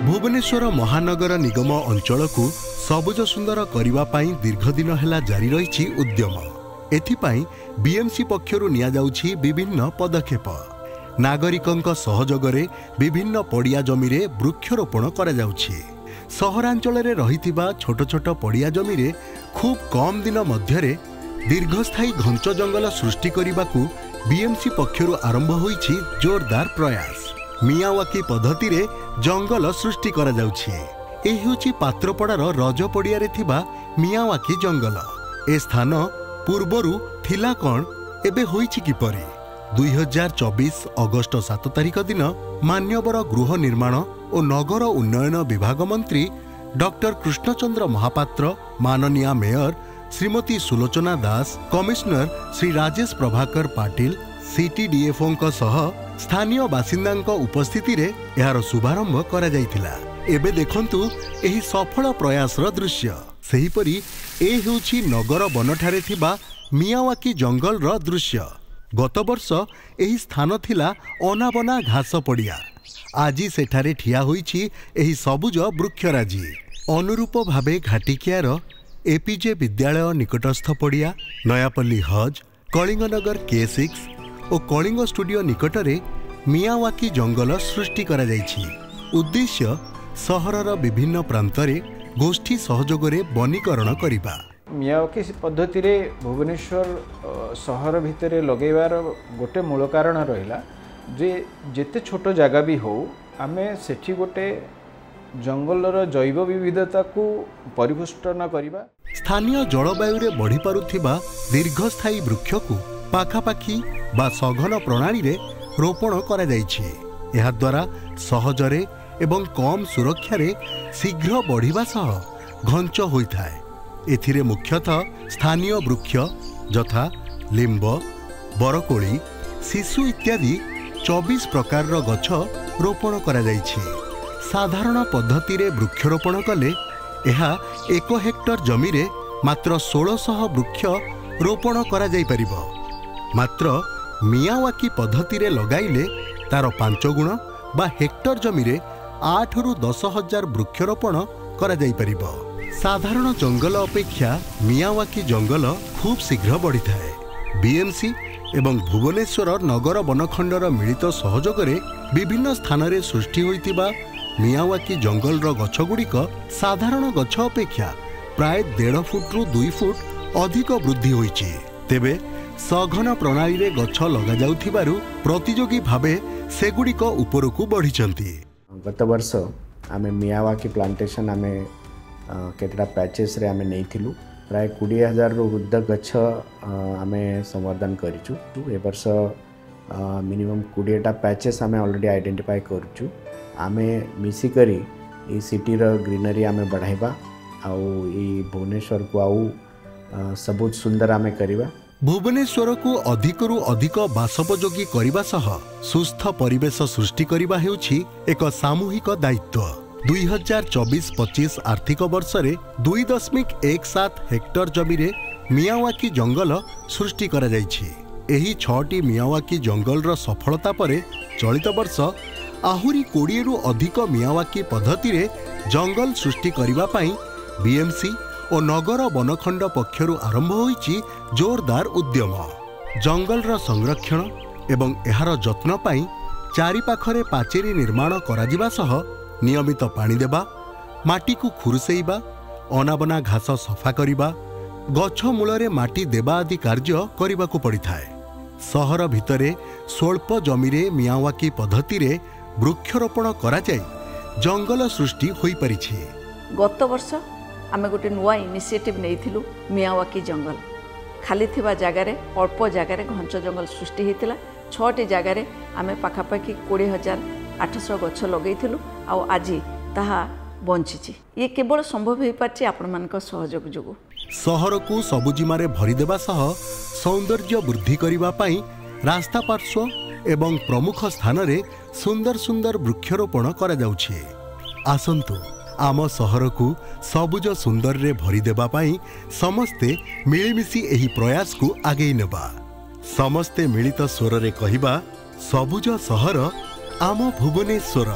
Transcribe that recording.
भुवनेश्वर महानगर निगम अंचल को सबुज सुंदर करने दीर्घ दिन है जारी रही उद्यम। एथिपाई बीएमसी पक्षरु निया जाउछि विभिन्न पदक्षेप। नागरिकों सहयोगरे विभिन्न पड़िया जमी रे वृक्षरोपण करा जाउछि। सहरांचल रे रहिथिबा छोट छोट पड़िया जमी रे खूब कम दिन मध्यरे दीर्घस्थायी घंच जंगल सृष्टि करने बीएमसी पक्षरु आरंभ होइछि जोरदार प्रयास। मियावाकी पद्धति रे जंगल सृष्टि करा जाउछि। एही होछि पात्रपड़ार रजपड़िया रे थिबा मियावाकी जंगल। ए स्थान पूर्वरु थिला कौन एबे होइछि किपरि। 2024 अगस्ट 7 तारिख दिन मान्यवर गृह निर्माण और नगर उन्नयन विभाग मंत्री डॉक्टर कृष्णचंद्र महापात्र, माननीय मेयर श्रीमती सुलोचना दास, कमिश्नर श्री राजेश प्रभाकर पाटिल, सीटीडीएफओ सह स्थानीय बासिंदा उपस्थिति रे यार शुभारंभ करा जायतिला। एबे देखंतु एही सफल प्रयासर दृश्य। सेहीपरि ए हेउछि नगर बनठारे थिबा मियावाकी जंगल रो दृश्य। गत वर्ष एही स्थान थिला अनाबना घास पड़िया। आज सेठारे ठिया होइछि एही सबुज वृक्षराजी। अनुरूप भावे घाटिकियार एपीजे विद्यालय निकटस्थ पड़िया, नयापल्ली हज, कलिंगनगर K6 और कलिंग स्टूडियो निकटरे मियावाकी जंगल सृष्टि करा जाइछि। उद्देश्य सहरर विभिन्न प्रांतरे गोष्ठी सहयोगरे वनीकरण करिबा। मियावाकी पद्धति रे भुवनेश्वर सहर भितरे लगेबार गोटे मूल कारण रहिला जे जेते छोट जगह भी हो आमे सेठी गोटे जंगलर जैव विविधता को परिपुष्टन करिबा। स्थानीय जलवायु रे बढ़ी पारुथिबा दीर्घस्थायी वृक्ष को पाखापाखी बा सघन प्रणाली रे रोपण करा जाइछि। एहा द्वारा सहजरे एवं कम सुरक्षा रे शीघ्र बढ़िबा सह घंच होइथाय। एथिरे मुख्यतः स्थानीय वृक्ष यथा लिंब, बरकोली, शिशु इत्यादि 24 प्रकार गछ रोपण करा जाइछि। साधारण पद्धति रे वृक्षरोपण कले एहा 1 हेक्टर जमी रे मात्र 1600 वृक्ष रोपण करा जाई परिबो। मात्र मियावाकी पद्धति रे लगाइले तार 5 गुण बा हेक्टर जमी रे 8 रु 10 हजार वृक्षरोपण करा जाई परिबो। साधारण जंगल अपेक्षा मियावाकी जंगल खूब शीघ्र बढ़ी थाए। बीएमसी एवं भुवनेश्वर नगर वनखंडर मिलित सहयोगरे विभिन्न स्थान रे सृष्टि होइतिबा मियावाकी जंगल गछ गुड़िक साधारण गछ अपेक्षा प्राय 1.5 फुट रु 2 फुट अधिक वृद्धि होइछि। तेबे सघन प्रणाली रे गछ लगा जाउथिबारु प्रतियोगी भावे सेगुड़िक उपरकू बढ़िचंती। गत वर्ष आमे मियावाकी प्लांटेशन आमे केतरा पैचेस रे आमे नेइथिलु। प्राय 20,000 रु वृद्ध गछ आमे संवर्धन करिचु। ए वर्ष मिनिमम 20टा पैचेस आमे ऑलरेडी आइडेंटिफाई करचु। आमे मिसी करी ई सिटी रो ग्रीनरी आमे बढ़ाइबा आउ ई भुवनेश्वर को आउ सबुज सुंदर आमे करिबा। भुवनेश्वर को अधिकरु अधिक बासोपयोगी करने सह सुस्थ परिवेश सृष्टि करने हेउछि एक सामूहिक दायित्व। 2024-25 आर्थिक वर्ष रे 2.17 हेक्टर जमी रे मियावाकी जंगल सृष्टि करा जाइछि। एही 6टी मियावाकी जंगल रो सफलता परे चलित वर्ष आहुरी 20 रु अधिक मियावाकी पद्धति रे जंगल सृष्टि करबा पई बीएमसी और नगर वनखंड पक्षरु आरंभ होइछि जोरदार उद्यम। जंगलर संरक्षण एवं एहार जत्न पाई चारि पाखरे पाचेरी निर्माण कराजिबा सह नियमित पानी देबा, माटी को खुरसेइबा, अनाबना घास सफा करिबा, गछ मूलरे माटी देबा आदि कार्य करिबाकू पड़िथाए। सहर भितरे स्वल्प जमीरे मियावाकी पद्धति रे वृक्षरोपण करा जाय जंगल सृष्टि होई परिछि। गत वर्ष आमे गोटे नुआ इनिशिएटिव नैथिलु मियावाकी जंगल। खाली थिबा जगार अल्प जगार घंच जंगल सृष्टि होता। 6टी जगार आमे पाखापाखि 20,800 गछ लगैथिलु आउ आज ताहा बंचिछि। ये केवल संभव हो पार्छि आपनमानक सहयोग जोगु। सहर को सबुजिमारे भरी देबा सह सौंदर्य वृद्धि करिबा पई रास्ता पार्श्व एवं प्रमुख स्थान रे सुंदर सुंदर वृक्षरोपण करा जाउछि। आसंतु आम सहर को सबुज सुंदर रे भरी देबा पाई समस्ते मिलिमिशि एही प्रयास को आगे नेबा। समस्ते मिलित स्वर रे कहिबा सबुज सहर आम भुवनेश्वर।